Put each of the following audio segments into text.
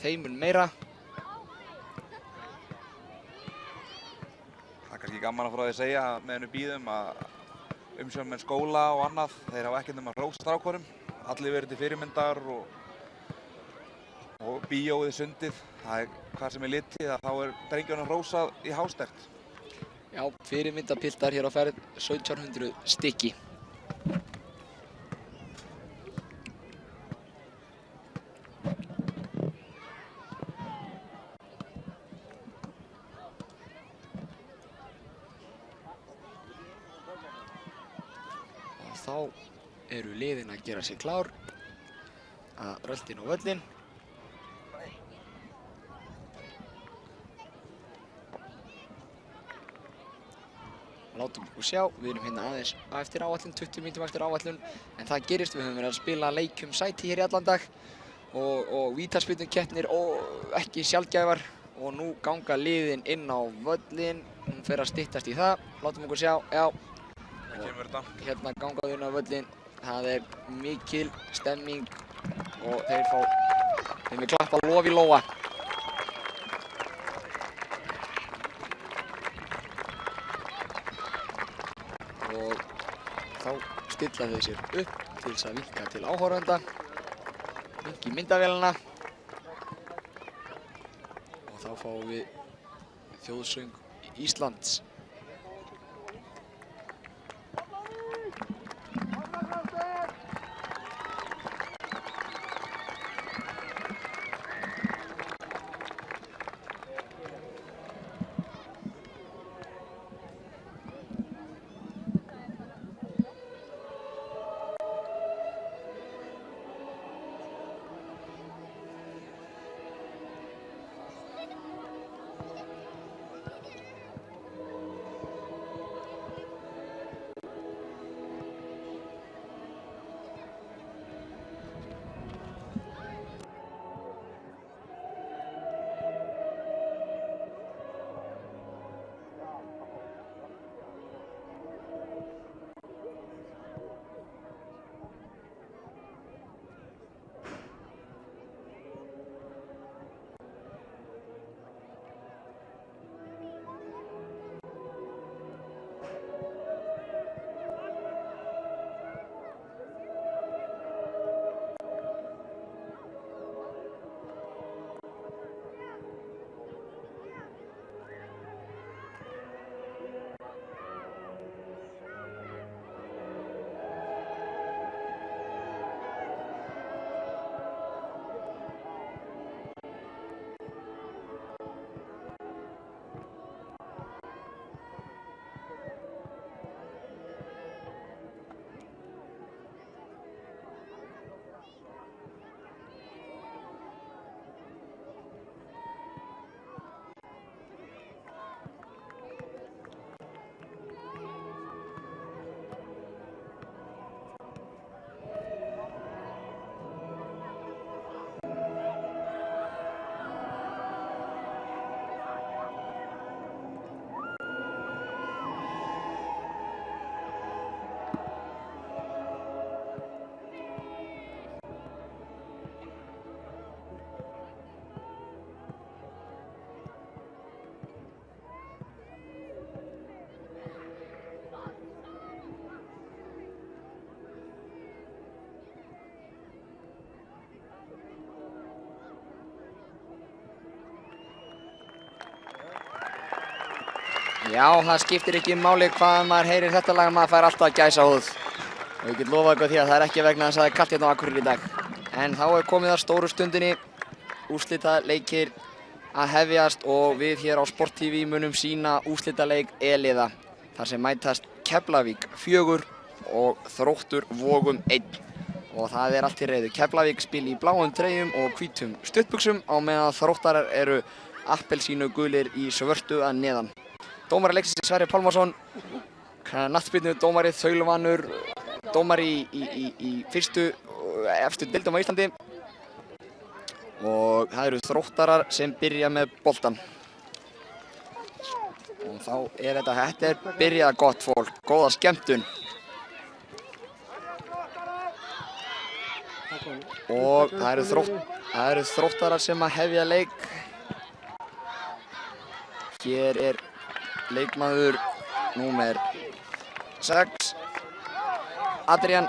þeim mun meira. Það er kannski gaman að frá því að segja meðan við bíðum að umsjónarmenn skóla og annað, þeir hafa ekkert nema að hrósa strákunum. Allir verið til fyrirmyndar og bíóið sundið. Það er hvað sem er litið að þá er drengjunum hrósað í hástert. Já, fyrirmyndapiltar hér á ferð 1700 stykki. Og þá eru liðin að gera sig klár að rölta inn á völlinn. Látum okkur sjá, við erum hérna aðeins eftir áætlun, 20 mínútum eftir áætlun, en það gerist, við höfum verið að spila leik sæti hér í allan dag og vítaspyrnukeppnir og ekki sjaldgæfar og nú ganga liðin inn á völlinn, hún fer að styttast í það, látum okkur sjá, já, og hérna ganga þau inn á völlinn, það er mikil stemming og þeim er klappa lof í lóa. Og þá stilla þau sér upp til þess að vinka til áhorfenda, vinka í myndavélina og þá fáum við þjóðsöng Íslands. Já, það skiptir ekki máli hvað maður heyrir þetta lag, maður fær alltaf gæsahúð. Og ég get lofað ykkur því að það er ekki vegna þess að það er kalt hérna á Akureyri í dag. En þá er komið að stóru stundinni, úrslitaleikir að hefjast og við hér á Sport TV munum sýna úrslitaleik E-liða. Þar sem mætast Keflavík 4 og Þróttur Vogum 1. Og það er allt í reiðu. Keflavík spila í bláum treyjum og hvítum stuttbuxum á meðan Þróttarar eru appelsínugulir í svörtu að neðan. Dómari leiksins er Sverrir Pálmarsson, knattspyrnu dómari þaulvanur, dómari í efstu deildum á Íslandi. Og það eru Þróttarar sem byrja með boltan. Og þá er þetta byrjað gott fólk, góða skemmtun. Og það eru Þróttarar sem að hefja leik. Hér er leikmaður númer 6, Adrian.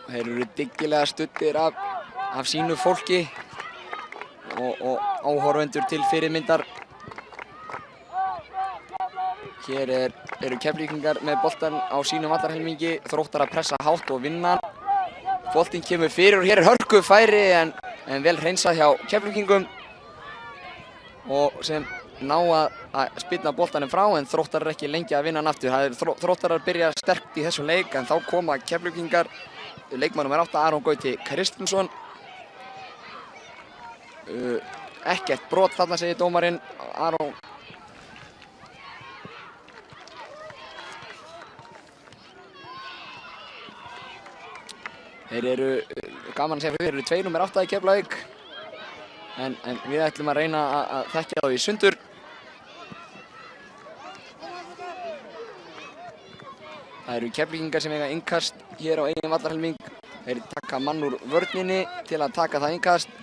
Þeir eru dyggilega studdir af sínu fólki og áhorfendur til fyrirmyndar. Hér eru Keflvíkingar með boltan á sínum vallarhelmingi. Þróttar að pressa hátt og vinna. Boltinn kemur fyrir og hér er hörku færi en vel hreinsað hjá Keflvíkingum og sem ná að spilna boltanum frá en Þróttar ekki lengi að vinna hann aftur. Þróttar byrja sterkt í þessum leik en þá koma Keflvíkingar. Leikmaður númer 8, Aron Gauti Kristinsson. Ekkert brot þarna segir dómarinn. Aron Þeir eru, gaman að segja fyrir, þeir eru 2 númer 8 í Keflavík en við ætlum að reyna að þekkja þá í sundur. Það eru Keflvíkingar sem eiga innkast hér á eigin vallarhelming. Þeir taka mann úr vörninni til að taka það innkast.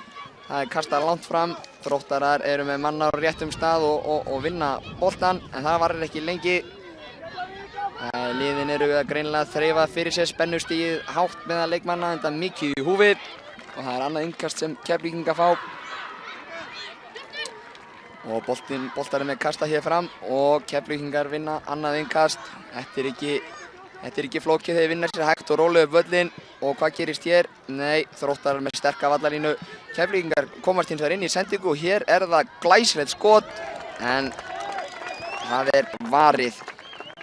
Það er kastað langt fram. Þróttarar eru með mann á réttum stað og vinna boltan en það varir ekki lengi. Liðin eru að greinilega þreifa fyrir sér spennustigið hátt meðal leikmanna enda mikið í húfi og það er annað innkast sem Keflvíkingar fá. Og boltar er með kastað hér fram og Keflvíkingar vinna annað innkast. Þetta er ekki flókið, þeir vinna sér hægt og rólega upp völlinn og hvað gerist hér? Nei, Þróttarar með sterka vallarlínu. Keflvíkingar komast hins vegar inn í sendingu og hér er það glæsilegt skot en það er varið.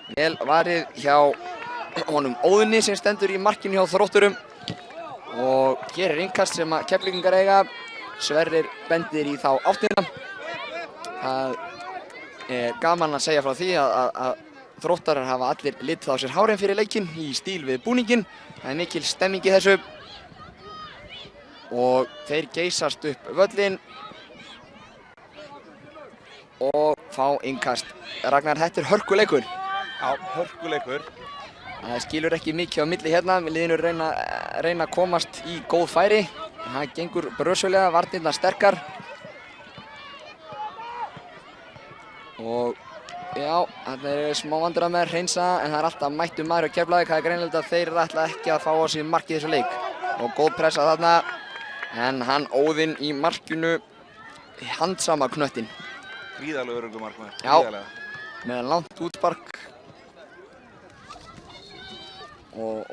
Vel varið hjá honum Óðni sem stendur í markinu hjá Þrótturum og hér er innkast sem að Keflvíkingar eiga. Sverrir bendir í þá áttina. Það er gaman að segja frá því að Þróttarar hafa allir litið á sér hárin fyrir leikinn í stíl við búninginn. Það er mikil stemming í þessu og þeir geysast upp völlinn og fá innkast. Ragnar, þetta er hörkuleikur. Já, hörkuleikur. Það skilur ekki mikið á milli hérna. Liðinu reyna að komast í góð færi. Það gengur brösulega, varnirnar sterkar. Og já, þetta er smá vandræði með að hreinsa en það er alltaf mættur maður á Keflavík. Það er greinilegt að þeir ætla ekki að fá á sig mark í þessu leik. Og góð pressa þarna en hann Óðinn í markinu handsama knöttinn. Gríðarlega öruggur markmaður. Já, með langt útspark. Og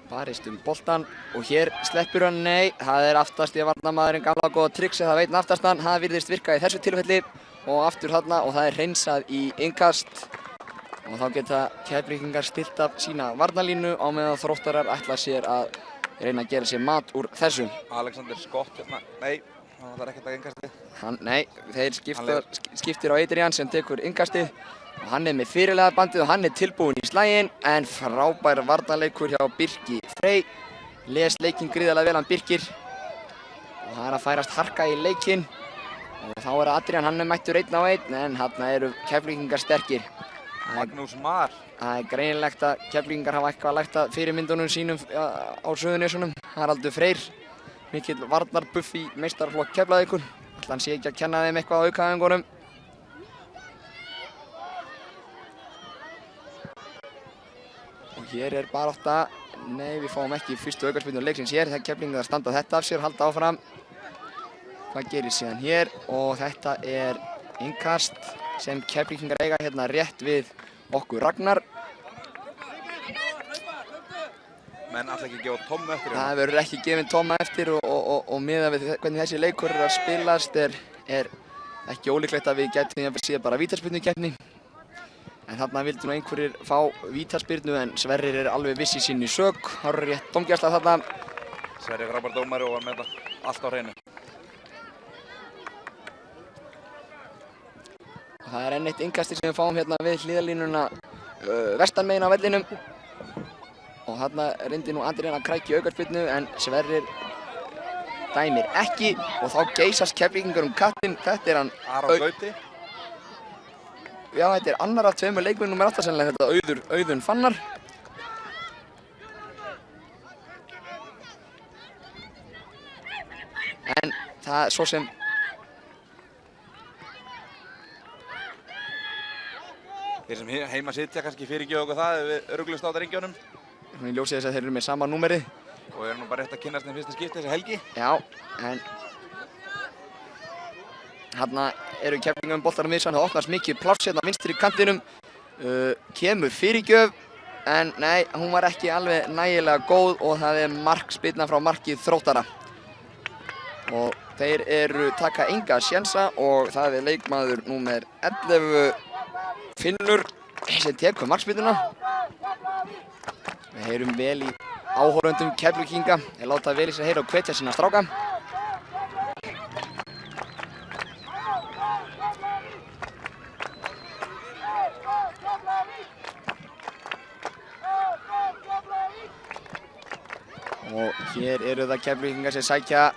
barist boltan og hér sleppur hann, nei, það er aftast í varnarmaðurinn gamla góða trixi, það veit aftastan, það virðist virka í þessu tilfelli og aftur þarna og það er hreinsað í innkast og þá geta Keflvíkingar stilt af sína varnarlínu á meðan Þróttarar ætla sér að reyna að gera sér mat úr þessu. Alexander Scott hérna, nei, hann ætlar ekki að taka innkastið. Nei, þeir skiptir á Adrian sem tekur innkastið og hann er með fyrirliða bandið og hann er tilbúinn í slaginn en frábær varnarleikur hjá Birki Frey. Les leikinn gríðarlega vel hann Birkir og það er að færast harka í leikinn og þá er Adrian, hann er mættur 1 á 1 en þarna eru Keflvíkingar sterkir. Magnús Mar. Það er greinilegt að Keflvíkingar hafa eitthvað lært að fyrirmyndunum sínum á Suðurnesjunum. Haraldur Freyr, mikill varnarbuff í meistaraflokk Keflavíkur. Ætli hann sé ekki að kenna þeim eitthvað á aukaæfingunum. Og hér er barátta. Nei, við fáum ekki fyrstu aukaspyrnu leiksins hér. Það er Keflvíkingar að standa þetta af sér, halda áfram. Hvað gerir síðan hér? Og þetta er innkast sem Keflvíkingar eiga hérna rétt við okkur Ragnar. Menn ætla ekki að gefa Tommu eftir hérna. Það verður ekki gefinn Tomma eftir og miðað við hvernig þessi leikur er að spilast er ekki ólíklegt að við getum séð bara vítaspyrnukeppni. En þarna vildu nú einhverjir fá vítaspyrnu en Sverrir er alveg viss í sinni sök. Hárrétt dómgæsla þarna. Sverrir frábær dómari og var með þetta allt á hreinu. Það er enn eitt innkasti sem við fáum hérna við hliðarlínuna vestanmegin á vellinum. Og þarna reyndi nú Adrian að krækja aukaspyrnu en Sverrir dæmir ekki og þá geysast Keflvíkingar kattinn. Þetta er hann Aron Gauti. Já, þetta er annar af 2 leikmönnum númer 8 sennilega, þetta Auðun Fannar. það er svo sem Þeir sem heima sitja kannski fyrirgefa okkur það ef við öruglumst á þetta ringjónum. Svona í ljósi þess að þeir eru með sama númerið. Og erum nú bara rétt að kynnast þeim fyrsta skipti þessa helgi. Já, en hérna eru Keflvíkingar með boltann á miðsvæðinu. Það opnast mikið pláss hérna vinstri kantinum. Kemur fyrirgjöf, en nei, hún var ekki alveg nægilega góð og það er markspyrna frá markið Þróttara. Og þeir eru taka enga sénsa og það er leikmaður númer 11 Finnur sem tekur markspyrnuna. Við heyrum vel í áhorfendum Keflvíkinga. Þeir láta vel í sig heyra og hvetja sína stráka. Og hér eru það Keflvíkingar sem sækja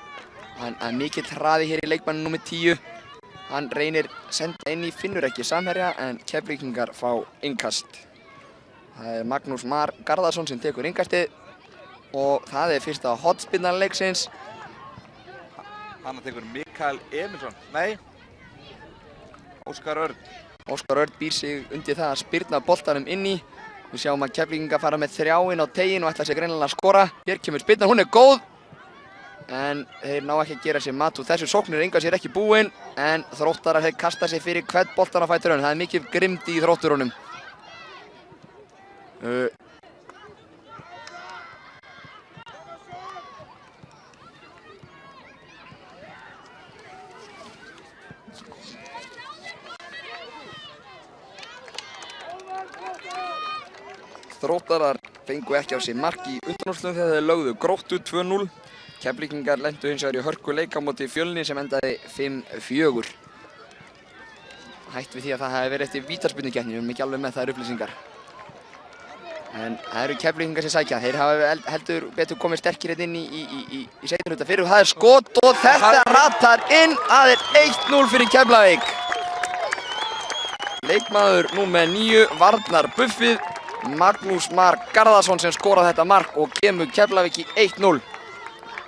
að mikill hraði hér í leikmanni númer 10. Hann reynir senda inn í Finnur ekki samherja en Keflvíkingar fá innkast. Það er Magnús Mar Garðarsson sem tekur innkastið og það er fyrsta hornspyrna leiksins. Hann tekur Mikael Emilsson. Nei. Óskar Örn. Óskar Örn býr sig undir það að spyrna boltanum inn í. Við sjáum að Keflvíkingar fara með 3 inn á teginn og ætla sér greinilega að skora. Hér kemur spyrnan, hún er góð. En þeir ná ekki að gera sér mat úr þessu. Sóknir enga sér ekki búinn en Þróttarar þeir kasta sér fyrir hvern boltan á fætur öðrum. Það er mikið grimmd í Þrótturunum. Þróttarar fengu ekki á sig mark í undanúrslitum þegar þeir lögðu Gróttu 2-0. Keflvíkingar lentu hins vegar í hörkuleik á móti Fjölni sem endaði 5-4. Hætt við því að það hefði verið eftir vítaspyrnukeppni, við erum ekki alveg með þær upplýsingar. En það eru Keflvíkingar sem sækja, þeir hafa heldur betur komið sterkir hérna inn í seinni hluta fyrir og það er skot og þetta ratar inn, það er 1-0 fyrir Keflavík. Leikmaður númer 9, Varnar Buffið, Magnús Mar Garðarsson sem skorar þetta mark og kemur Keflavík í 1-0.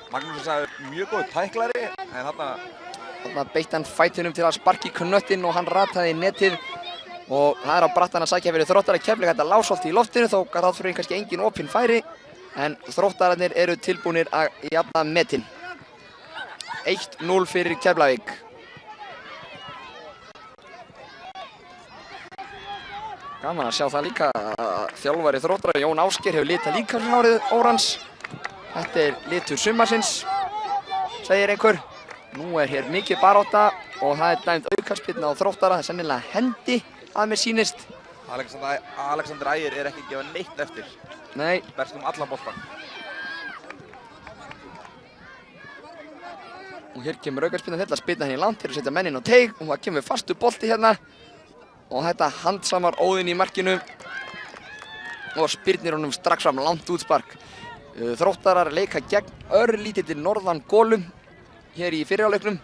Magnús er mjög góð tæklari, en þarna beitti hann fætinum til að sparka í knöttinn og hann rataði í netið. Og það er á brattan að sækja fyrir Þróttara. Keflavík þetta lásolti í loftinu, þó gat það fyrir kannski engin opinn færi. En Þróttararnir eru tilbúnir að jafna metin. 1-0 fyrir Keflavík. Gaman að sjá það líka að þjálfari Þróttara, Jón Ásgeir, hefur litað líkamshárið órans. Þetta er litur sumarsins, segir einhver. Nú er hér mikið barátta og það er dæmt aukaspyrna á Þróttara. Það er sennilega hendi að mér sýnist. Alexander Ægir er ekki að gefa neitt eftir. Nei. Berst alla boltan. Og hér kemur aukaspyrna, þetta spyrna henni langt, þeir setja mennin á teig og það kemur fastur bolti hérna. Og þetta handsamar Óðinn í markinu og spyrnir honum strax fram langt útspark. Þróttarar leika gegn örlítilli norðan golum hér í fyrri hálfleiknum.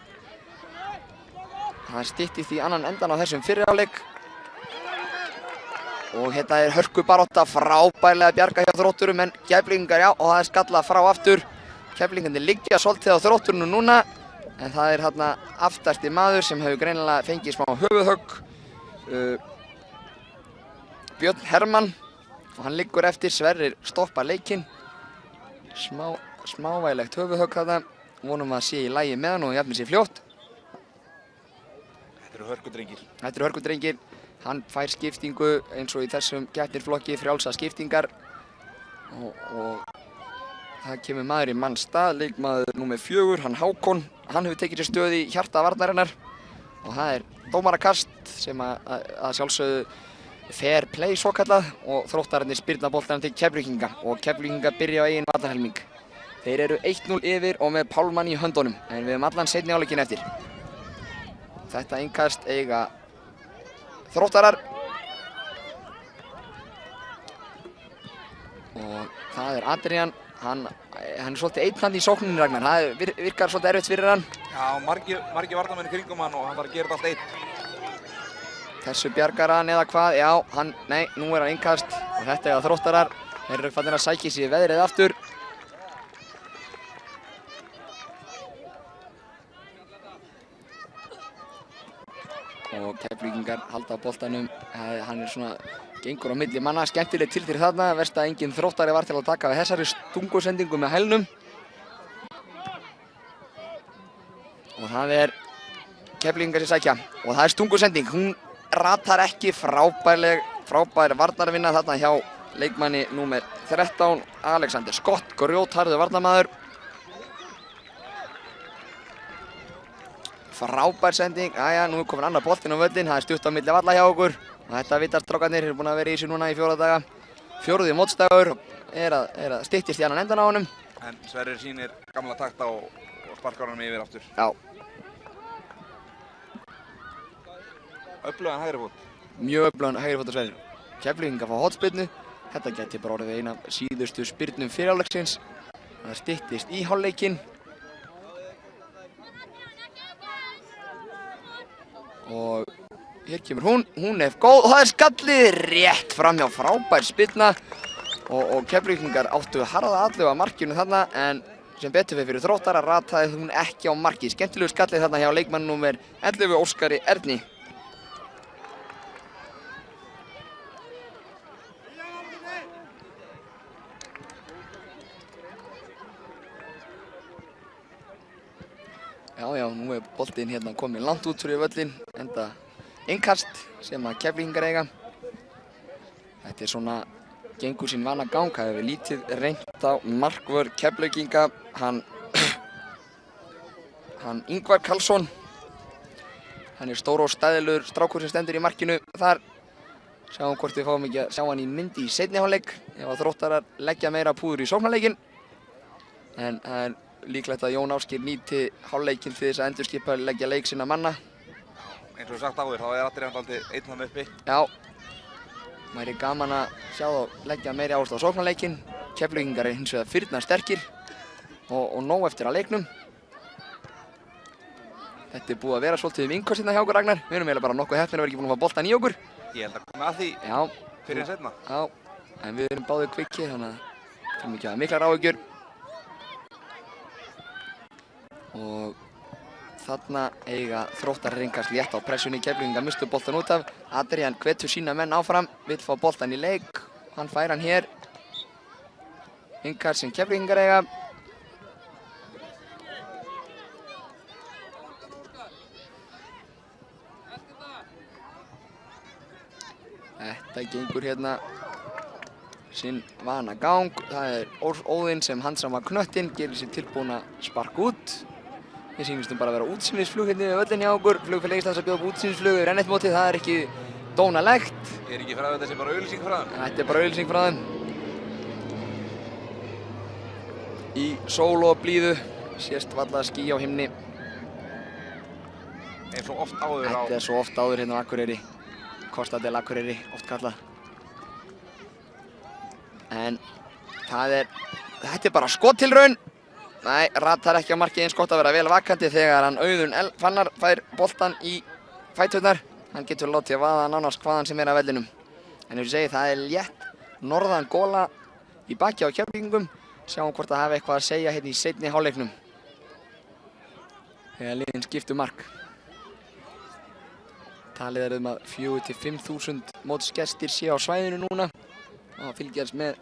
Það styttist í annan endan á þessum fyrri hálfleik. Og hérna er hörkubarátta, frábærlega bjarga hjá Þrótturum en Keflvíkingar, já, og það er skallað frá aftur. Keflvíkingarnir liggja svolítið á Þrótturunum núna en það er hérna aftasti maður sem hefur greinilega fengið smá höfuðhögg. Björn Hermann og hann liggur eftir, Sverrir stoppa leikinn. Smávælegt höfuðhögg þarna, vonum að sé í lagi með hann og jafnir sér fljótt. Þetta eru hörkudrengir. Þetta eru hörkudrengir. Hann fær skiptingu eins og í þessum keppnirflokki, frjálsa skiptingar. Og það kemur maður í manns stað, leikmaður númer 4, hann Hákon. Hann hefur tekið sér stöð í hjarta varnarinnar. Og það er dómarakast sem að sjálfsögðu fair play svokallað og Þróttararnir spyrna boltanum til Keflvíkinga og Keflvíkinga byrja á eigin vallarhelming. Þeir eru 1-0 yfir og með Pálmann í höndunum en við höfum allan seinni hálfleikinn eftir. Þetta innkast eiga Þróttarar. Og það er Adrian, hann er svolítið einnandi í sókninni Ragnar, það virkar svolítið erfitt fyrir hann. Já, margir varnarmenn í kringum hann og hann þarf að gera þetta allt einn. Þessu bjargar hann eða hvað, já, nei, nú er hann innkast og þetta er að Þróttarar. Þeir eru farnir að sækja sér veðrið aftur. og Keflvíkingar halda á boltanum. Hann svona gengur á milli manna, skemmtileg tilþrif þarna, verst að engin Þróttari var til að taka við þessari stungusendingu með hælnum. Og það Keflvíkingar sem sækja og það stungusending, hún ratar ekki, frábær varnarvinna þarna hjá leikmanni númer 13, Alexander Scott, grjótharður varnarmaður. Frábær sending, nú komin annar boltinn á völlinn, það stutt á milli valla hjá okkur. Og þetta vita strákarnir, eru búin að vera í þessu núna í 4 daga. 4. mótsdagur, að styttist í annan endan á honum. En Sverrir sýnir gamla takta og sparkar honum yfir aftur. Já. Öflugan hægri fót. Mjög öflugan hægri fót á Sverrir. Keflvíkingar fá hornspyrnu. Þetta gæti bara orðið ein af síðustu spyrnum fyrir hálfleiksins. Það styttist í hálfleikinn. Og hér kemur hún góð og það skallið rétt framhjá, frábær spyrna. Og Keflvíkingar áttu harða allu á markinu þarna, en sem betur fyrir Þróttara rataði hún ekki á markið. Skemmtilegu skallið þarna hjá leikmann númer 11, Óskari Erni. Já, nú boltinn hérna komið langt út fyrir völlinn, enda innkast sem að Keflvíkingar eiga. Þetta svona gengur sín vana gang, það hefur lítið reynt á markvörð Keflvíkinga, hann Ingvar Karlsson. Hann stór og stæðilegur strákur sem stendur í markinu þar. Sjáum hvort við fáum ekki að sjá hann í myndi í seinni hálfleik ef að Þróttarar leggja meira púður í sóknarleikinn. En það líklegt að Jón Ásgeir nýti hálfleikinn til þess að endurskipa leggja leik sinna manna. Eins og sagt áður, þá Adrian dálítið einn þarna uppi. Já, væri gaman að sjá þá leggja meiri áherslu á sóknarleikinn. Keflvíkingar hins vegar fyrna sterkir og nóg eftir að leiknum. Þetta búið að vera svolítið innkast hérna hjá okkur, Ragnar. Við erum eiginlega bara nokkuð heppnir að vera ekki búin að fá boltann í okkur. Ég held að koma að því fyrir en seinna. Já, en við erum báðir kvikkir, þannig að við þurfum ekki að hafa miklar áhyggjur. Og þarna eiga Þróttarar ringast létt á pressunni. Keflvíkingar mistu boltan út af. Adrian hvetur sína menn áfram, vill fá boltan í leik. Hann fær hann hér. Innkast sem Keflvíkingar eiga. Þetta gengur hérna sinn vana gang. Það Óðinn sem handsama knöttinn, gerir sér tilbúin að sparka út. Ég sýnist bara að vera útsýnisflug hérna við völlinn hjá okkur. Flugfélag Íslands að bjóða upp útsýnisflug yfir N1-mótið, það ekki dónalegt. Ekki frá þetta, bara auglýsing frá þeim? Þetta bara auglýsing frá þeim. Í sól og blíðu, sést varla ský á himni. Eins og oft áður á... Þetta svo oft áður hérna á Akureyri. Costa del Akureyri, oft kallað. En þetta bara skottilraun. Nei, ratar ekki á markið, eins gott að vera vel vakandi þegar hann Auðun Fannar fær boltan í fæturnar. Hann getur látið að vaða nánast hvaðan sem að vellinum. En eins og segi, það létt norðan góla í baki á Keflvíkingum. Sjáum hvort það hafi eitthvað að segja hérna í seinni hálfleiknum. Þegar liðin skiptu mark. Talið að 4.000 til 5.000 mótsgestir séu á svæðinu núna. Og fylgjast með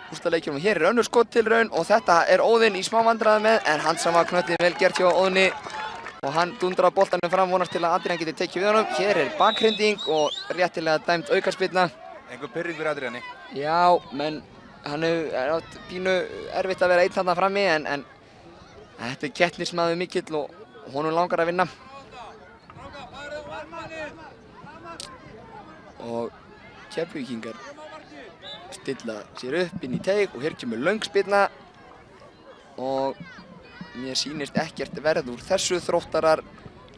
úrslitaleikjunum. Hér önnur skottilraun og þetta Óðinn í smá vandræðum með, en handsama knöttinn vel gert hjá Óðni. Og hann dundrar boltanum fram, vonast til að Adrian geti tekið við honum. Hér bakhrinding og réttilega dæmd aukaspyrna. Einhver pirringur Adriani? Já, menn hann hefur átt pínu erfitt að vera einn þarna frammi, en þetta keppnismaður mikill og honum langar að vinna. Og Keflvíkingar stilla sér upp inn í teig og hér kemur löng spyrna og mér sýnist ekkert verð úr þessu. Þróttarar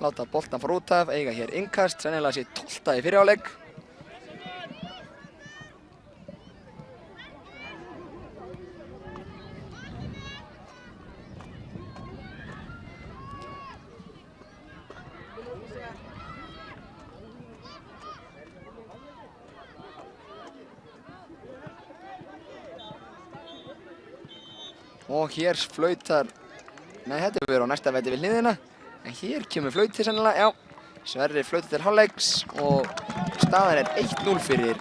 láta boltan fara út af, eiga hér innkast, sennilega sé 12. í fyrri hálfleik. Og hér flautar, nei þetta verður á næsta velli við hliðina, en hér kemur flauti sennilega, já, Sverrir flautar til hálfleiks og staðan er 1-0 fyrir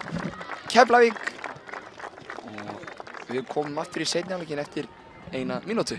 Keflavík. Og við komum aftur í seinni hálfleikinn eftir 1 mínútu.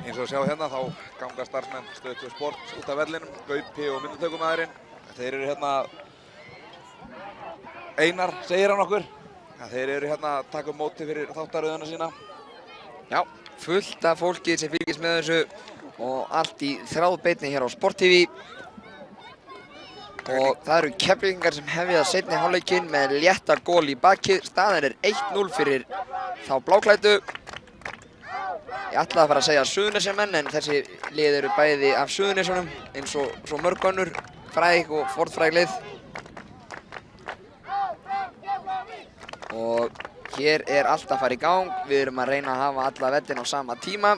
Eins og sjá hérna þá ganga starfsmenn Stöð 2 Sport út af vellinum, Gaupi og myndatökumæðurinn. Þeir eru hérna, Einar segir hann okkur, að þeir eru hérna að taka móti fyrir þáttaröðuna sína. Já, fullt af fólki sem fylgist með þessu og allt í þráðbeinni hér á Sport TV. Og það eru Keflvíkingar sem hefja seinni hálfleikinn með létta gól í bakið. Staðan er 1-0 fyrir þá bláklæddu. Ég ætlaði að fara að segja Suðurnesjamenn en þessi lið eru bæði af Suðurnesjunum eins og svo mörg önnur fræg og fornfræg lið. Og hér er allt að fara í gang. Við erum að reyna að hafa alla vellina á sama tíma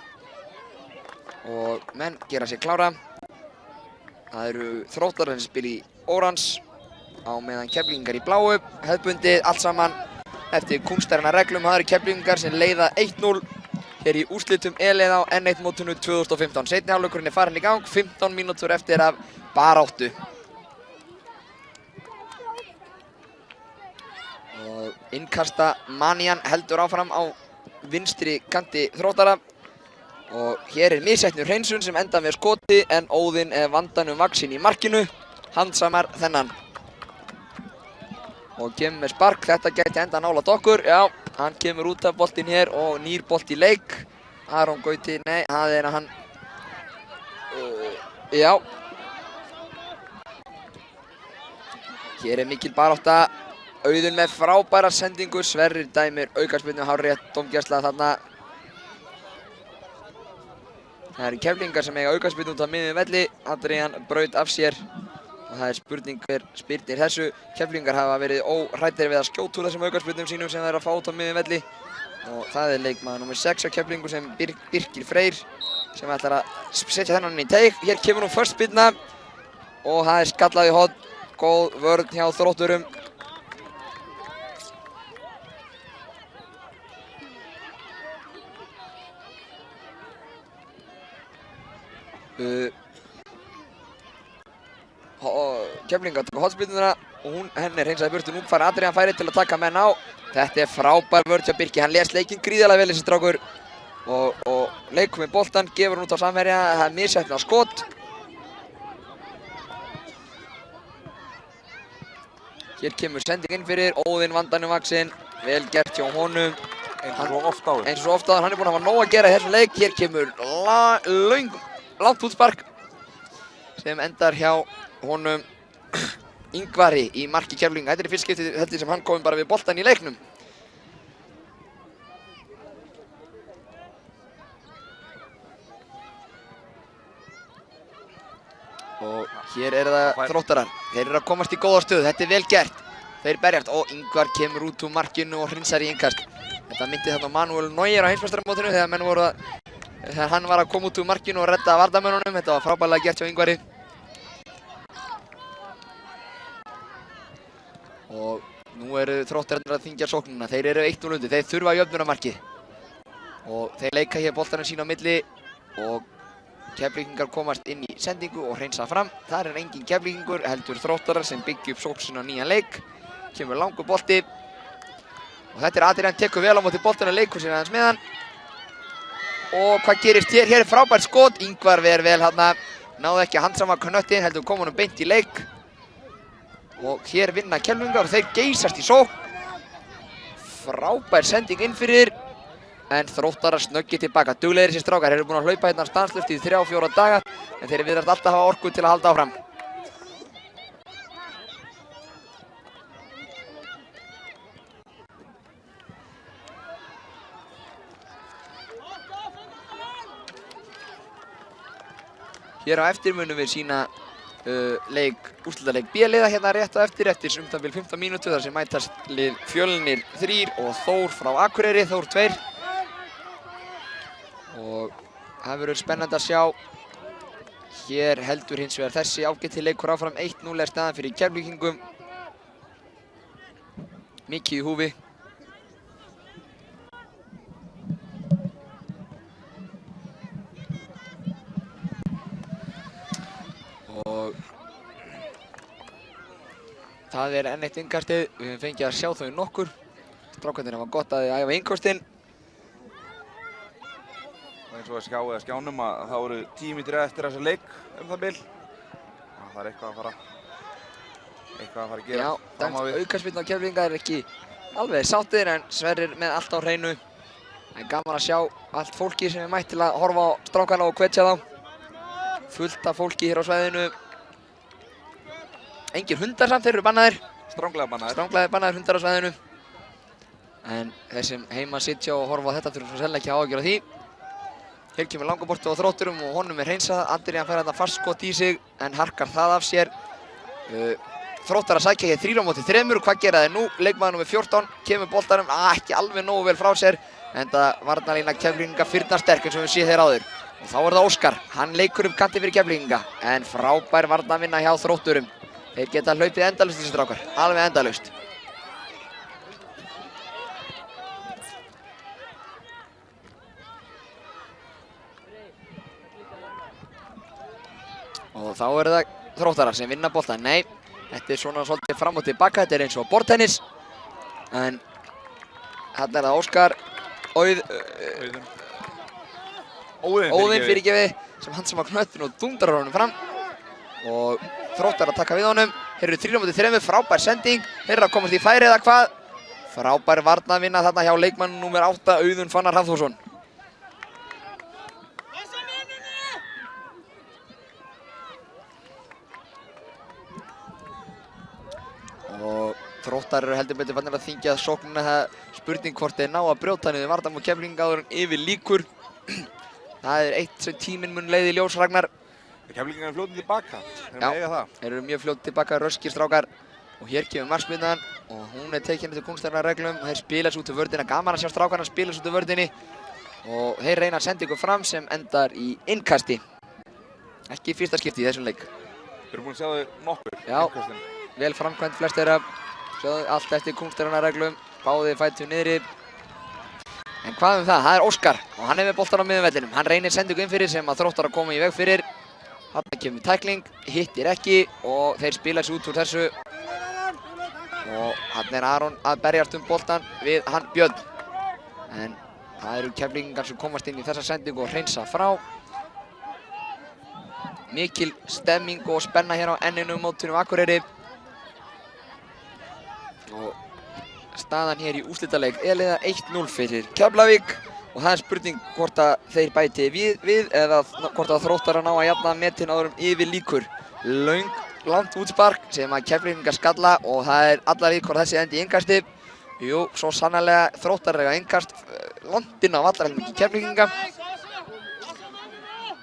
og menn gera sér klára. Það eru Þróttarar sem spila í órans á meðan Keflvíkingar í bláu. Hefðbundið allt saman eftir kúnstarinnar reglum. Það eru Keflvíkingar sem leiða 1-0 hér í úrslitum E-liða á N1 mótinu 2015. Seinni hálfleikurinn er farin í gang, 15 mínútur eftir af baráttu. Og innkasta manían heldur áfram á vinstri kanti Þróttara. Og hér er misheppnuð hreinsun sem enda með skoti en Óðinn er vandanum vaxinn í markinu. Handsamar þennan. Og kemur með spark, þetta gæti enda nálægt okkur. Já, hann kemur út af boltinn hér og nýr bolt í leik. Aron Gauti, nei, það er að hann... Já. Hér er mikil barátta. Auðun með frábæra sendingu. Sverrir dæmir aukaspyrnu, hárrétt dómgæsla þarna. Það eru Keflvíkingar sem eiga aukaspyrnu út af miðjum velli. Adrian braut af sér. Og það er spurning hver spyrnir þessu. Keflvíkingar hafa verið óhræddir við að skjóta úr þessum aukaspyrnum sínum sem þeir eru að fá út á miðjum velli. Og það er leikmaður nr. 6 á Keflvíkingu sem Birkir Freyr sem ætlar að setja þennan inn í teig. Hér kemur nú först spyrna og það er skallað í horn. Góð vörn hjá Þrótturum. Keflvíkingar tók hornspyrnuna og henni er hreinsaði burtu. Nú fær Adrian færi til að taka menn á. Þetta er frábær vörn hjá Birki. Hann les leikinn gríðarlega vel þessi strákur. Og leikur með boltann, gefur hann út á samherja. Það er misheppnað skot. Hér kemur sending inn fyrir. Óðinn vandanum vaxinn. Vel gert hjá honum. Eins og svo oft áður. Eins og svo oft áður. Hann er búinn að hafa nóg að gera í þessum leik. Hér kemur langt útspark sem endar hjá honum Ingvari í marki Keflvíkinga. Þetta er í fyrst skiptið held ég sem hann kominn bara við boltann í leiknum. Og hér eru það Þróttarar. Þeir eru að komast í góða stöðu. Þetta er vel gert. Þeir berjast og Ingvar kemur út úr markinu og hreinsar í innkast. Þetta myndi þarna Manuel Neuer á heimsmeistaramótinu þegar hann var að koma út úr markinu og redda varnarmönnunum. Þetta var frábærlega gert hjá Ingvari. Og Nú eru Þróttararnir að þyngja sóknina. Þeir eru 1-0 undir. Þeir þurfa jöfnunarmarkið. Og þeir leika hér boltanum sín á milli og Keflvíkingar komast inn í sendingu og hreinsa fram. Þar er engin Keflvíkingur, heldur Þróttarar sem byggja upp sókn sín á nýjan leik. Kemur langur bolti. Og þetta er Adrian, tekur vel á móti boltanum, leikur sér aðeins með hann. Og hvað gerist hér? Hér er frábært skot. Ingvar ver vel hérna. Náði ekki að handsama knöttinn, heldur kom honum beint í leik. Og hér vinna Keflvíkingar og þeir geysast í sókn. Frábær sending inn fyrir. En Þróttarar snöggið tilbaka. Duglegir þessi strákar. Þeir eru búin að hlaupa hérna stanslaust í 3-4 daga. En þeir virðast alltaf hafa orku til að halda áfram. Hér á eftir munum við sína úrslitaleik B-liða hérna rétt á eftir bil 15 mínútur þar sem mætast lið Fjölnir 3 og Þór frá Akureyri, Þór 2. Og það verður spennandi að sjá. Hér heldur hins vegar þessi ágæti leikur áfram. 1-0 er staðan fyrir Keflvíkingum. Mikið í húfi. Og það er enn eitt innkastið. Við höfum fengið að sjá þau nokkur. Strákarnir hafa gott að æfa innkastinn. Eins og að skjánum að það voru 10 mínútur eftir þessa leik það bil. Það er eitthvað að fara að gera. Já, aukaspyrna á Keflvíkingar er ekki alveg sáttir en Sverrir með allt á hreinu. En gaman að sjá allt fólki sem er mætt til að horfa á strákana og hvetja þá. Fullt af fólki hér á svæðinu. Engir hundar samt, þeir eru bannaðir. Stranglega bannaðir hundar á svæðinu. En þeir sem heima sitja og horfa á þetta þurfum svo sennilega ekki að ágjöra því. Hér kemur langabortu á Þrótturum og honum er hreinsað. Adrian fær þarna fast skot í sig en harkar það af sér. Þróttarar sækja hér 3-3. Hvað gera þeir nú? Leikmaður númer 14 kemur boltanum ekki alveg nógu vel frá sér. Enda varnarlína Keflvíkinga firnasterk eins og við séð þeir áður. Og þá er það Óskar. Hann leikur upp kanti fyrir Keflvíkinga. En frábær varnarvinna hjá Þrótturum. Þeir geta hlaupið endalaust þessi strákar. Alveg endalaust. Og þá eru það Þróttarar sem vinna boltann. Nei, þetta er svona svolítið fram og tilbaka. Þetta er eins og borðtennis. En þarna er það Óskar. Óðinn fyrirgefi sem handsama knöttinn og dundrar honum fram. Og Þróttarar taka við honum. Þeir eru 3-3, frábær sending. Þeir eru að komast í færi eða hvað? Frábær varnarvinna þarna hjá leikmann númer 8, Auðun Fannar Hafþórsson. Og Þróttarar eru heldur betur fannir að þyngja sóknina. Það er spurning hvort þeir ná að brjóta niður varnarmann og Keflvíkinga áður en yfir lýkur. Það er eitt sem tíminn mun leiði í ljós, Ragnar. Keflvíkingar eru fljótið tilbaka. Já, þeir eru mjög fljótið tilbaka, röskir strákar. Og hér kemur markspyrnan og hún er tekin eftir kúnsternarreglum. Þeir spilast út úr vörðina, gaman að sjá strákarna spilast út úr vörðinni. Og þeir reyna að senda ykkur fram sem endar í innkasti. Ekki í fyrsta skipti í þessum leik. Við erum búin að sjá þau nokkur. Já, vel framkvæmt flest þeirra. Sjáðu allt eftir kúnsternarreglum. Báðir fætur niðri. En hvað það? Það er Óskar og hann er með boltan á miðjumvellinum. Hann reynir sendingu inn fyrir sem að Þróttarar að koma í veg fyrir. Þarna kemur tækling, hittir ekki og þeir spila sig út úr þessu. Og hann er Aron að berjast boltan við hann Björn. En það eru Keflvíkingar sem komast inn í þessa sendingu og hreinsa frá. Mikil stemming og spenna hér á enninu mótinu Akureyri. Og staðan hér í úrslitaleik liða 1-0 fyrir Keflavík. Og það er spurning hvort að þeir bæti við eða hvort að Þróttarar ná að jafna metin áður yfir lýkur. Langt útspark sem að Keflvíkingar skalla og það er allar við hvort þessi endi í innkasti. Jú, svo sannarlega Þróttarar eiga innkast langt inn á vallarhelmingi Keflvíkinga.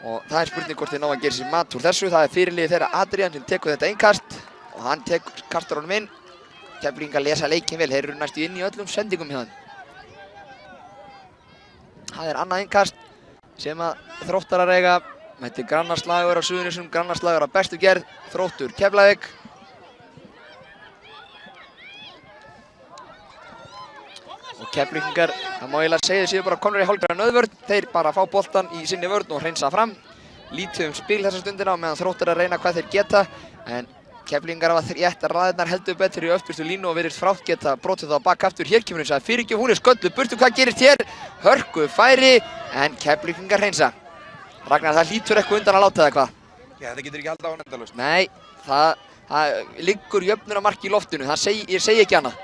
Og það er spurning hvort þeir ná að gera sér mat úr þessu. Það er fyrirliði þeirra Adrian sem tekur þetta innkast og hann kastar honum inn. Keflvíkingar lesa leikinn vel, þeir eru næstu inn í öllum sendingum hjá þeim. Það er annað innkast sem að Þróttarar eiga. Þetta er grannarslagur á Suðurnesjum, grannarslagur á bestu gerð. Þróttur Keflavík. Keflvíkingar, það má eiginlega segja séu bara komnir í hálfgerða nöðvörn. Þeir bara fá boltan í sinni vörn og hreinsa fram. Lítið spil þessa stundina á meðan Þróttar að reyna hvað þeir geta. En Keflvíkingar hafa rétt raðirnar heldur betur í öftustu línu og virðist frátt geta brotið þá bak aftur. Hér kemur eins að fyrirgjöf, hún er skölluð burtu, hvað gerist hér? Hörku færi, en Keflvíkingar hreinsa. Ragnar, það hlýtur eitthvað undan að láta það hvað? Já, þetta getur ekki haldið á hann endalaust. Nei, það liggur jöfnunarmark í loftinu, ég segi ekki annað.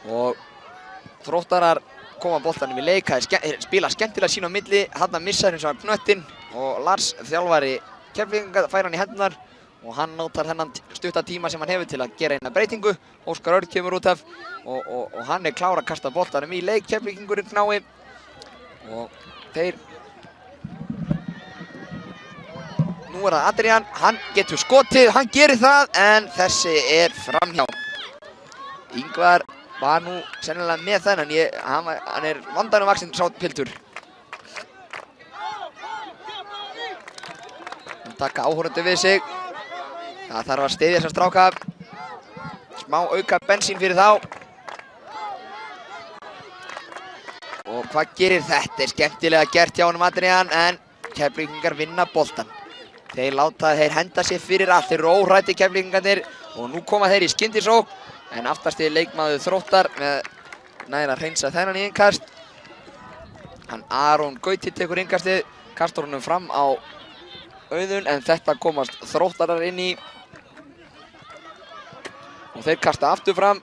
Og Þróttarar koma boltanum í leik, spila skemmtilega sín á milli, hann missar hins vegar knöttinn og Lars, þjálfari Keflvíkinga, fær hann í hendunar og hann notar þennan stutta tíma sem hann hefur til að gera eina breytingu. Óskar Örn kemur út af og hann er klár að kasta boltanum í leik, Keflvíkingurinn knái og þeir. Nú er það Adrian, hann getur skotið, hann gerir það en þessi er framhjá. Ingvar var nú sennilega með þennan, hann er vandanum vaxinn sá piltur. Hann taka áhorfendur við sig. Það þarf að styðja þessa stráka. Smá auka bensín fyrir þá. Og hvað gerir þetta? Er skemmtilega gert hjá honum Adrian en Keflvíkingar vinna boltan. Þeir henda sér fyrir allt, þeir eru óhræddir Keflvíkingarnir og nú koma þeir í skyndisókn. En aftasti leikmaður Þróttar með nær að hreinsa þennan í innkast. Hann Aron Gauti tekur innkastið, kastar honum fram á Auðun en þetta komast Þróttarar inn í. Og þeir kasta aftur fram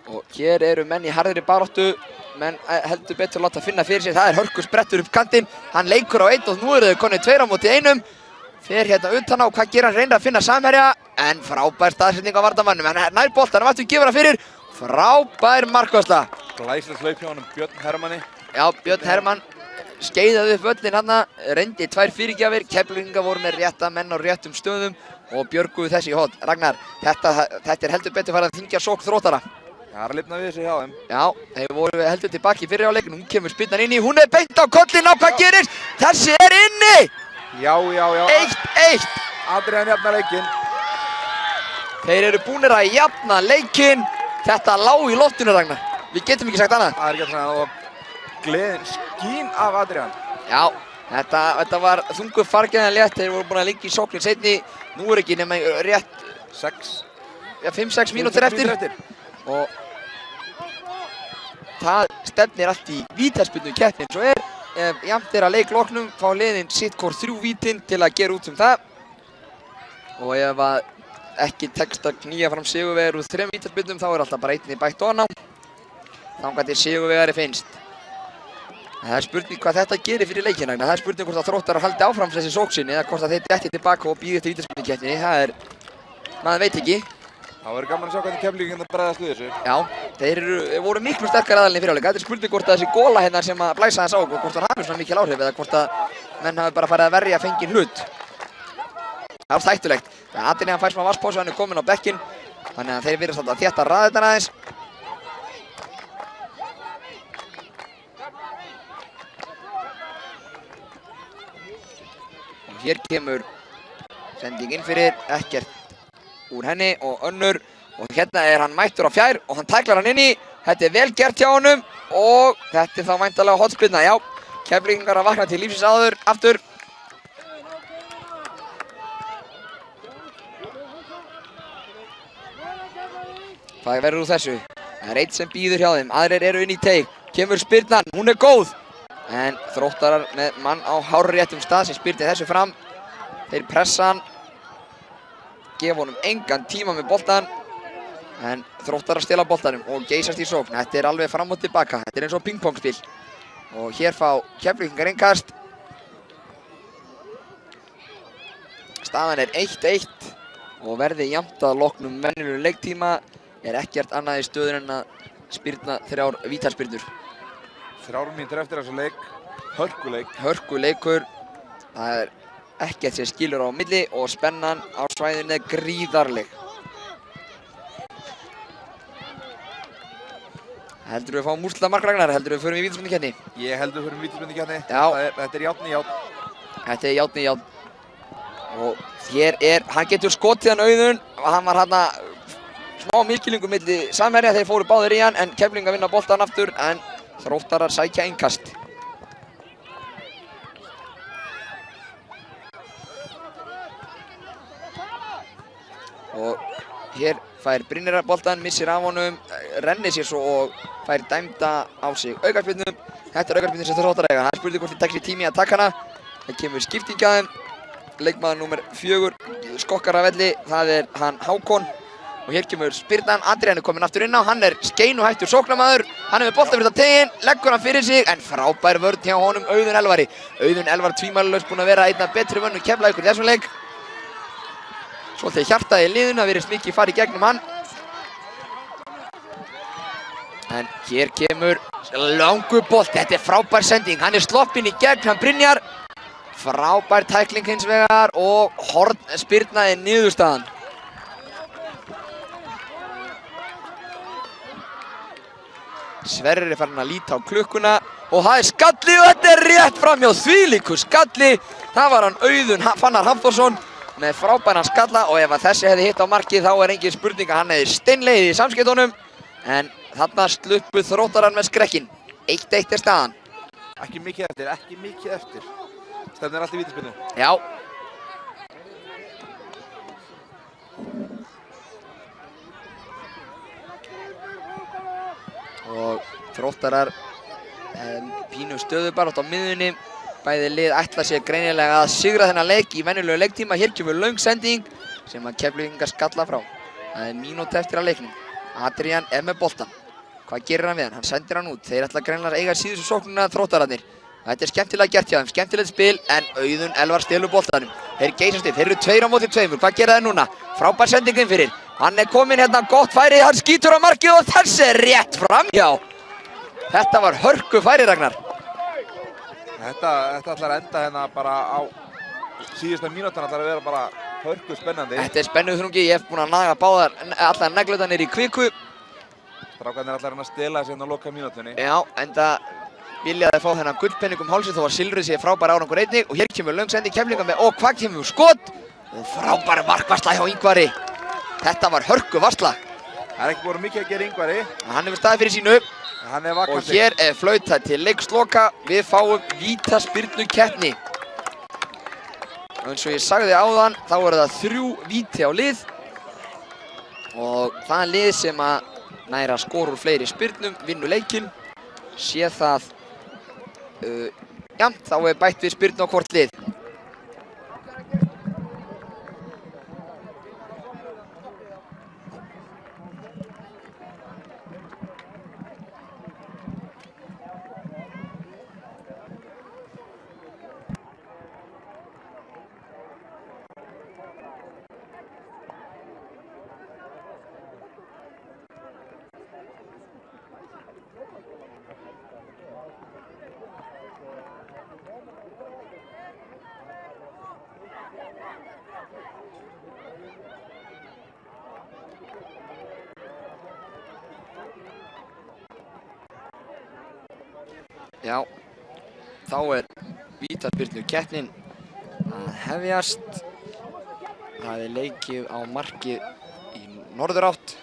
og hér eru menn í harðri baráttu. Menn heldur betur að láta finna fyrir sér, það er Hörku sprettur upp kantinn. Hann leikur á 1 og nú eru þeir konið 2 á móti 1. Fer hérna utan á, hvað gerir hann? Reynir að finna samherja, en frábær staðsetning á varnarmannum. Hann nær boltanum aftur, gefur hann fyrir. Frábær markvarsla. Glæsilegt hlaup hjá honum Björn Hermanni. Já, Björn Hermann skeiðaði upp völlinn hann, reyndi 2 fyrirgjafir. Keflvíkingar voru með rétta menn á réttum stöðum og björguðu þessi í horn. Ragnar, þetta er heldur betur farið að þyngja sókn Þróttara. Það er að lifna við þessu hjá þeim. Já, þeir voru heldur tilbaki í fyrri hálfleik. Nú kemur spyrnan inn í, hún er beint á kollinn á, hvað gerist? Þessi er inni! Já. 1-1. Adrian jafnar leikinn. Þeir eru búnir að jafna leikinn. Þetta lá í loftinu, Ragnar. Við getum ekki sagt annað. Það er ekki að segja og gleðin skín af Adrian. Já, þetta var þungu fargjaðan létt. Þeir voru búin að liggja í sóknin seinni. Nú er ekki nema rétt 5-6 mínútur eftir. Og það stefnir allt í vítaspyrnu keppni eins og er. Ef jafnt er að leikloknum fá liðin sitt hvort 3 vítin til að gera út það. Og ef að ekki tekst að knýja fram sigurvegari úr 3 vítaspyrnum þá er alltaf bara einni bætt ofan á. Þangað til sigurvegari finnst. Það er spurning hvað þetta gerir fyrir leikina. Það er spurning hvort að Þróttarar haldi áfram þessi sókn eða hvort að þeir detti tilbaka og bíði eftir vítaspyrnukeppninni. Það er, maður veit ekki. Það verður gaman að sjá hvernig Keflvíkingar bregðast við þessu. Já, þeir voru miklu sterkari aðalinn í fyrirháleik. Þetta er spurning hvort að þessi góla hérna sem að blæsa þess á og hvort hann hafi svona mikil áhrif eða hvort að menn hafi bara farið að verja fenginn hlut. Það var þættulegt. Adrian fær smá vatnspásu, hann er kominn á bekkinn. Þannig að þeir virðast að þétta raðirnar aðeins. Og hér kemur sending inn fyrir, ekkert úr henni og önnur og hérna er hann mættur á fjær og hann tæklar hann inn í. Þetta er vel gert hjá honum og þetta er þá væntanlega hornspyrna. Já, Keflvíkingar að vakna til lífsins aftur. Hvað verður úr þessu? Það er einn sem býður hjá þeim, aðrir eru inn í teig. Kemur spyrnan, hún er góð. En Þróttarar með mann á hárréttum stað sem spyrti þessu fram. Þeir pressa hann. Gefa honum engan tíma með boltan en Þróttarar stela boltanum og geysast í sókn. Þetta er alveg fram og tilbaka, þetta er eins og pingpongspil og hér fá Keflvíkingar innkast. Staðan er 1-1 og verði jafnt að loknum venjulegum leiktíma er ekkert annað í stöðun en að spyrna 3 vítaspyrnur. 3 mínútur eftir þessu leik, hörkuleikur. Það er ekkert sem skilur á milli og spennan á svæðinu er gríðarleg. Heldur við fáum úrslitamark, Ragnar? Heldur við förum í vítaspyrnukeppni? Ég heldur við förum í vítaspyrnukeppni. Já. Þetta er járn í járn. Þetta er járn í járn. Og hér er, hann getur skotið hann Auðun og hann var hann smá mikilningur milli samherja, þeir fóru báðir í hann en Keflvíkingar vinna boltann aftur en Þróttarar sækja innkast. Og hér fær Brynjar boltann, missir af honum, rennir sér svo og fær dæmda á sig aukaspyrnu. Þetta er aukaspyrnu sem Þróttarar eiga. Það er spurning hvort þið tekst í tími að taka hana. Það kemur skipting að þeim. Leikmaður númer 4 skokkar af velli, það er hann Hákon. Og hér kemur spyrnan, Adrian er komin aftur inn á, hann er skeinuhættur sóknarmaður. Hann er með bolta fyrir þetta teginn, leggur hann fyrir sig, en frábær vörn hjá honum Auðun Elvari. Auðun Elvar tvímælalaust búinn að vera einn af betri mönnum Keflavíkur í þessum leik. Svolítið hjartað í liðinu, það virðist mikið fara í gegnum hann. En hér kemur langur bolt, þetta er frábær sending, hann er sloppinn í gegn, hann Brynjar. Frábær tækling hins vegar og horn spyrnaði niðurstaðan. Sverrir er farin að líta á klukkuna og það er skalli og þetta er rétt framhjá, þvílíkur skalli. Það var hann Auðun Fannar Hafþórsson með frábæran skalla og ef að þessi hefði hitt á markið þá er engin spurning að hann hefði steinlegið í samskeytunum. En þarna sluppu Þróttarar með skrekkinn. 1-1 er staðan. Ekki mikið eftir. Stefnir allt í vítaspyrnu. Já. Og Þróttarar pínu stöðubarátt á miðjunni. Bæði lið ætla sér greinilega að sigra þennan leik í venjulegu leiktíma. Hér kemur löng sending sem að Keflvíkingar skalla frá. Það er mínútu eftir að leiknum. Adrian er með boltan. Hvað gerir hann við hann? Hann sendir hann út. Þeir ætla greinilega að eiga síðustu sóknuna Þróttararnir. Þetta er skemmtilega gert hjá þeim, skemmtilegt spil en Auðun Elvar stelur boltanum. Þeir geysast upp, þeir eru 2 á móti 2. Hvað gera þeir núna? Frábær sendingin fyrir. Hann er kominn hérna, gott færi, hann skýtur á markið og þessi er rétt framhjá. Þetta var hörku færi, Ragnar. Þetta ætlar að enda hérna bara á síðustu mínútan, ætlar að vera bara hörku spennandi. Þetta er spennuð þrungi, ég hef búinn að naga allar neglutanir í kviku. Strákarnir ætlar að stela þessi hérna á loka mínútunni. Já, enda viljaði fá þennan gullpenning hálsinn þó að silfrið sé frábær árangur einnig og hér kemur löng sending Keflvíkinga með og hvað kemur skot og frábær markvarsla hjá Ingvari. Þetta var hörku varsla. Það er ekki voru mikið að gera Ingvari. Hann hefur staðið fyrir sínu Hann er vakandi. Og hér er flautað til leiksloka. Við fáum vítaspyrnukeppni. Og eins og ég sagði áðan þá er það 3 víti á lið og það lið sem að næra skora úr fleiri spyrnum vinnur leikinn. Sé það jafnt, þá er bætt við spyrnu á hvort lið. Já, þá er vítaspyrnukeppnin að hefjast. Það er leikið á markið í norðurátt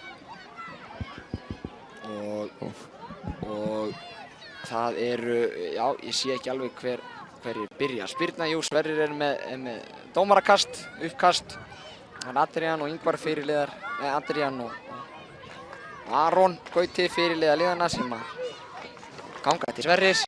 og það eru, já, ég sé ekki alveg hverjir byrja. Spyrna, jú, Sverrir er með dómarakast, uppkast. Það er Adrian og Ingvar fyrirliðar, Adrian og Aron Gauti fyrirliða liðana sem að ganga til Sverris.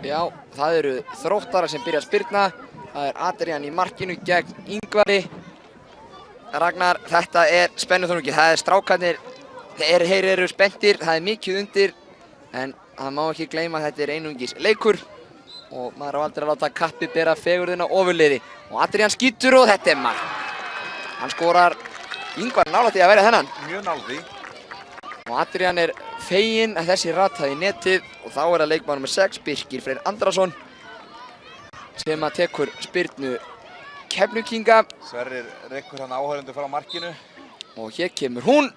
Já, það eru Þróttarar sem byrja að spyrna. Það er Adrian í markinu gegn Ingvari. Ragnar, þetta er spennuþrungi. Það er strákarnir, þeir eru spenntir, það er mikið undir. En það má ekki gleyma að þetta er einungis leikur. Og maður á aldrei að láta kappi bera fegurðina ofurliði. Og Adrian skýtur og þetta er mark. Hann skorar, Ingvar nálægt í að verja þennan. Mjög nálægt í. Og Adrian er feginn að þessi rataði í netið og þá er það leikmaður nr. 6, Birkir Freyr Andrason sem að tekur spyrnu Keflvíkinga. Sverrir rekkur hann áhörundu frá markinu. Og hér kemur hún.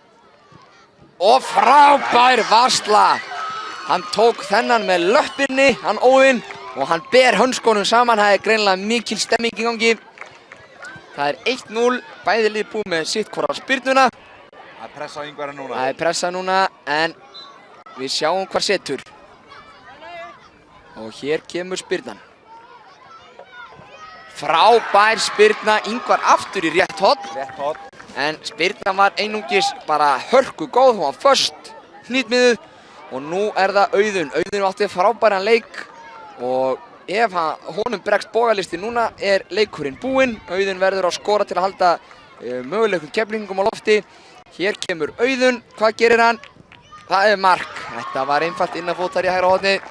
og frábær varsla. Hann tók þennan með löppinni, hann Óðinn, og hann ber hönskonum saman. Það er greinilega mikil stemming í gangi. Það er 1-0, bæði lið búið með sitt hvora spyrnuna. Það er pressa á Ingvari núna. Það er pressa núna, en við sjáum hvar setur. Og hér kemur spyrnan. Frábær spyrna, Ingvar aftur í rétt horn. Rétt horn. En spyrnan var einungis bara hörku góð, hún var föst, hnýtmiðuð. Og nú er það Auðun. Auðun átti frábæran leik og ef honum bregst bogalisti núna er leikurinn búinn. Auðun verður að skora til að halda möguleikum keflingum á lofti. Hér kemur Auðun. Hvað gerir hann? Það er mark. Þetta var einfalt innanfótar í hægra horni.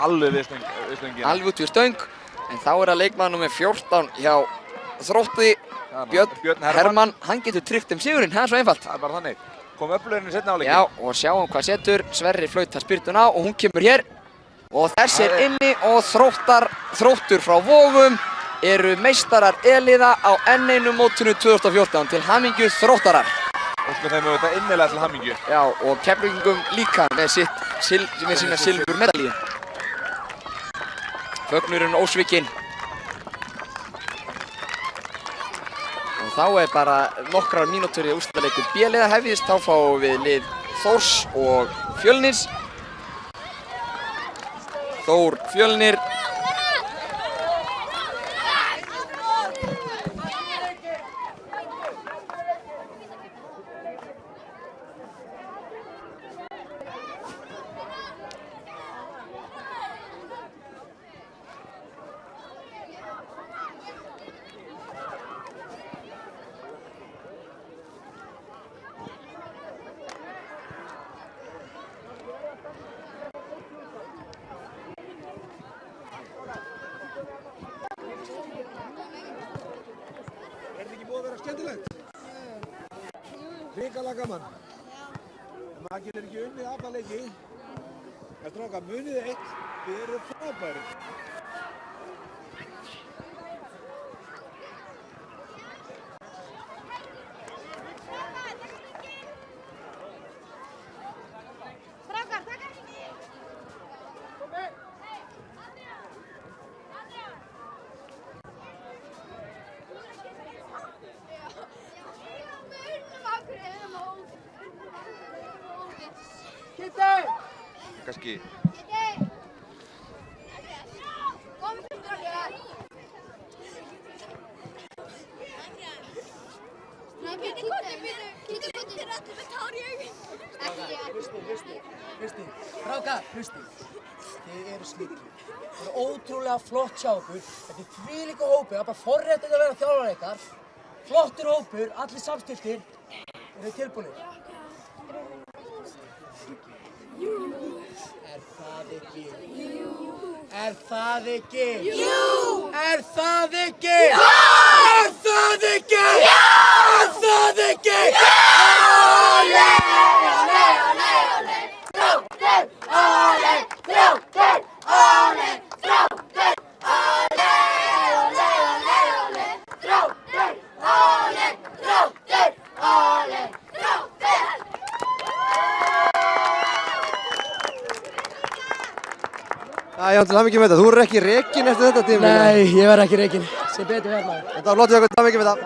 Alveg við stöngina. Alveg út við stöng. En þá er það leikmaður númer 14 hjá Þrótti. Björn Hermann. Hann getur tryggt sigurinn. Það er svo einfalt. Það er bara þannig. Kom öflugurinn í seinni hálfleikinn. Já, og sjáum hvað setur. Sverrir flautar spyrnuna og hún kemur hér. Og þessi er inni og Þróttur frá Vogum eru meistarar E-liða á N1 mótinu 2014. Til hamingju Þróttarar. Óskum þeim auðvitað innilega til hamingju. Já, og Keflvíkingum líka með sína silfurmedalíu. Fögnurinn ósvikinn. Og þá er bara nokkrar mínútur í úrslitaleikur B-liða hefjist. Þá fáum við lið Þórs og Fjölnis. Þór Fjölnir. Hrikalega gaman. Maður getur ekki unnið alla leiki. En strákar, munið eitt, við erum frábærir. Kannski. Strákar, hlustið. Þið eru snillir. Þið eru ótrúlega flott hjá okkur. Þetta er þvílíkur hópur. Það er bara forréttindi að vera þjálfarar ykkar. Flottur hópur, allir samstilltir. Eru þið tilbúnir? Er það ekki? Er það ekki? Er það ekki? Er það ekki? Er það ekki? Olé! Olé, olé, olé! Þróttur! Olé! Þróttur! Olé! Þróttur! Olé! Olé, olé, olé! Þróttur! Olé! Þróttur! Olé! Þróttur! Já, til hamingju með þetta. Þú eru ekki rekinn eftir þetta tíma. Nei, ég verð ekki rekinn. Sem betur verð maður. Þetta var flott hjá okkur, til hamingju með þetta.